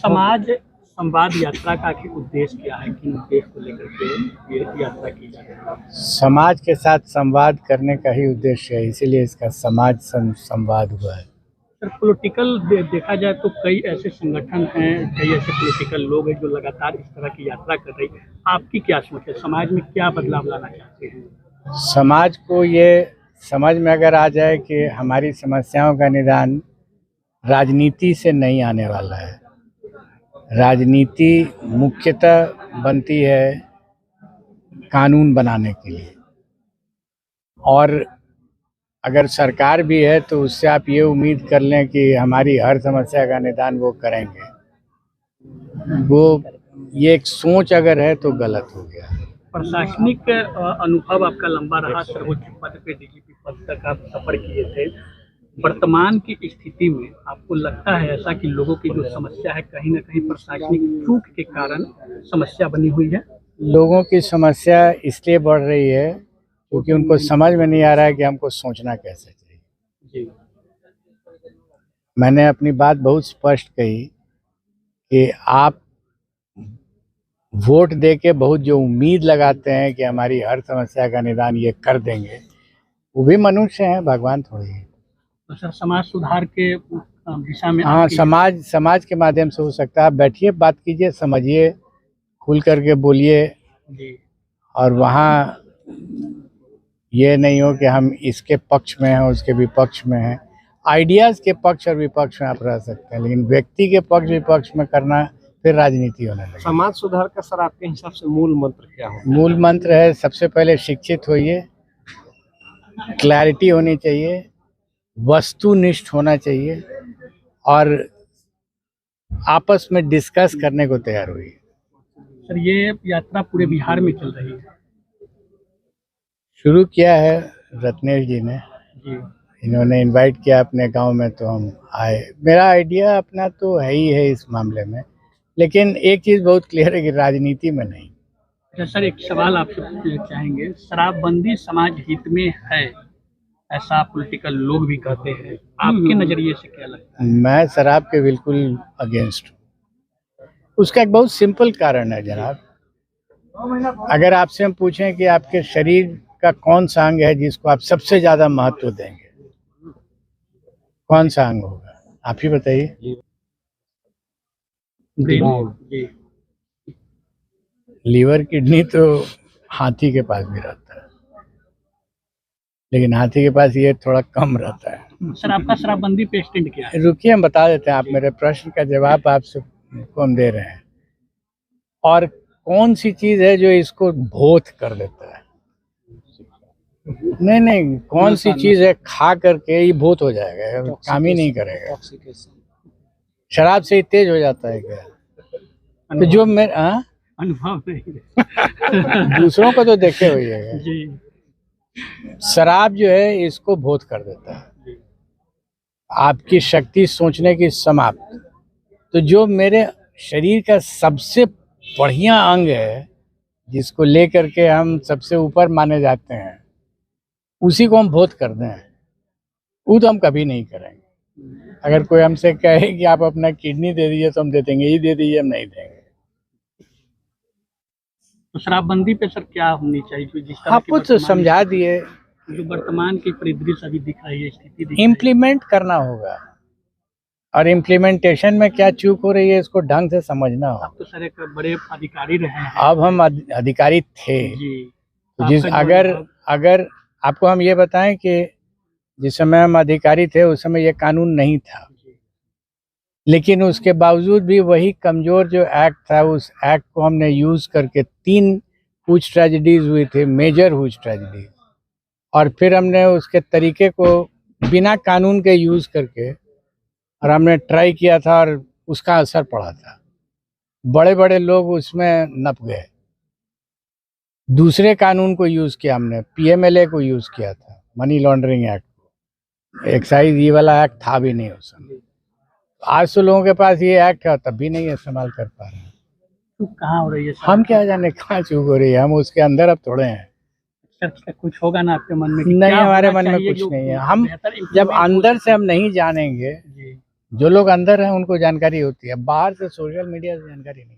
समाज संवाद यात्रा का आखिर उद्देश्य क्या है? किन उद्देश्य को लेकर के ये यात्रा की जा रही है? समाज के साथ संवाद करने का ही उद्देश्य है, इसीलिए इसका समाज संवाद हुआ है। सर, पॉलिटिकल देखा जाए तो कई ऐसे संगठन हैं, कई ऐसे पॉलिटिकल लोग हैं जो लगातार इस तरह की यात्रा कर रही है। आपकी क्या सोच है? समाज में क्या बदलाव लाना चाहते हैं? समाज को ये समझ में अगर आ जाए कि हमारी समस्याओं का निदान राजनीति से नहीं आने वाला है। राजनीति मुख्यतः बनती है कानून बनाने के लिए, और अगर सरकार भी है तो उससे आप ये उम्मीद कर लें कि हमारी हर समस्या का निदान वो करेंगे। वो ये एक सोच अगर है तो गलत हो गया। प्रशासनिक अनुभव आपका लंबा रहा, सर्वोच्च पद पे डीजीपी पद तक आप सफर किए थे। वर्तमान की स्थिति में आपको लगता है ऐसा कि लोगों की जो समस्या है कहीं ना कहीं प्रशासनिक चूक के कारण समस्या बनी हुई है? लोगों की समस्या इसलिए बढ़ रही है क्योंकि उनको समझ में नहीं आ रहा है कि हमको सोचना कैसे चाहिए। जी। मैंने अपनी बात बहुत स्पष्ट कही कि आप वोट दे के बहुत जो उम्मीद लगाते हैं कि हमारी हर समस्या का निदान ये कर देंगे, वो भी मनुष्य हैं, भगवान थोड़ी है। तो सर, समाज सुधार के दिशा में हाँ, समाज के माध्यम से हो सकता है। आप बैठिए, बात कीजिए, समझिए, खुल करके बोलिए। जी। और वहाँ ये नहीं हो कि हम इसके पक्ष में हैं, उसके विपक्ष में हैं। आइडियाज़ के पक्ष और विपक्ष में आप रह सकते हैं, लेकिन व्यक्ति के पक्ष विपक्ष में करना फिर राजनीति होने लगेगी। समाज सुधार का सर आपके हिसाब से मूल मंत्र क्या हो? मूल मंत्र है, सबसे पहले शिक्षित होइए, क्लैरिटी होनी चाहिए, वस्तुनिष्ठ होना चाहिए, और आपस में डिस्कस करने को तैयार हुई। सर, ये यात्रा पूरे बिहार में चल रही है। शुरू किया है रत्नेश जी ने। जी। इन्होंने इनवाइट किया अपने गांव में तो हम आए। मेरा आइडिया अपना तो है ही है इस मामले में, लेकिन एक चीज़ बहुत क्लियर है कि राजनीति में नहीं। अच्छा सर, एक सवाल आपसे पूछना चाहेंगे। शराबबंदी समाज हित में है, ऐसा पॉलिटिकल लोग भी कहते हैं, आपके नजरिए से क्या लगता है? मैं शराब के बिल्कुल अगेंस्ट हूँ। उसका एक बहुत सिंपल कारण है जनाब। अगर आपसे हम पूछें कि आपके शरीर का कौन सा अंग है जिसको आप सबसे ज्यादा महत्व देंगे, कौन सा अंग होगा? आप ही बताइए। लीवर, किडनी तो हाथी के पास भी रहता है, लेकिन हाथी के पास ये थोड़ा कम रहता है। सर, आपका शराबबंदी पे स्टैंड क्या है? रुकिए, हम बता देते हैं। आप मेरे प्रश्न का जवाब आपसे को हम दे रहे हैं। और कौन सी चीज है जो इसको भोत कर देता है? नहीं, कौन सी चीज है खा करके ये भूत हो जाएगा, काम ही नहीं करेगा? शराब से ही तेज हो जाता है क्या? तो जो मेरा अनुभव नहीं दूसरों को तो देखे हुए है। जी। शराब जो है इसको भूत कर देता है, आपकी शक्ति सोचने की समाप्त। तो जो मेरे शरीर का सबसे बढ़िया अंग है, जिसको लेकर के हम सबसे ऊपर माने जाते हैं, उसी को हम भोत कर दें, वो तो हम कभी नहीं करेंगे। अगर कोई हमसे कहे कि आप अपना किडनी दे दीजिए तो हम दे देंगे, ये दे दीजिए हम नहीं देंगे। तो शराबबंदी पे सर क्या होनी चाहिए? जिस तरह आप कुछ समझा दिए, जो वर्तमान की परिदृश्य अभी दिख रही है, स्थिति इम्प्लीमेंट करना होगा, और इम्प्लीमेंटेशन में क्या चूक हो रही है इसको ढंग से समझना होगा। आप तो सर एक बड़े अधिकारी रहे हैं। अब हम अधिकारी थे जी। तो जिस अगर आपको हम ये बताएं कि जिस समय हम अधिकारी थे उस समय ये कानून नहीं था, लेकिन उसके बावजूद भी वही कमजोर जो एक्ट था, उस एक्ट को हमने यूज करके 3 हुज ट्रेजेडीज हुई थी, मेजर हुज ट्रेजेडी, और फिर हमने उसके तरीके को बिना कानून के यूज करके और हमने ट्राई किया था, और उसका असर पड़ा था। बड़े बड़े लोग उसमें नप गए। दूसरे कानून को यूज किया हमने, पीएमएलए को यूज किया था, मनी लॉन्ड्रिंग एक्ट को। एक्साइज ये वाला एक्ट था भी नहीं उस समय। आज तो लोगों के पास ये एक्ट है, तब भी नहीं इस्तेमाल कर पा रहे हैं। चूक कहाँ हो रही है? हम क्या जाने कहाँ चूक हो रही है, हम उसके अंदर अब थोड़े हैं। सर, कुछ होगा ना आपके मन में? नहीं, हमारे मन में कुछ नहीं है। हम जब अंदर से हम नहीं जानेंगे जो लोग अंदर हैं उनको जानकारी होती है, बाहर से सोशल मीडिया से जानकारी नहीं।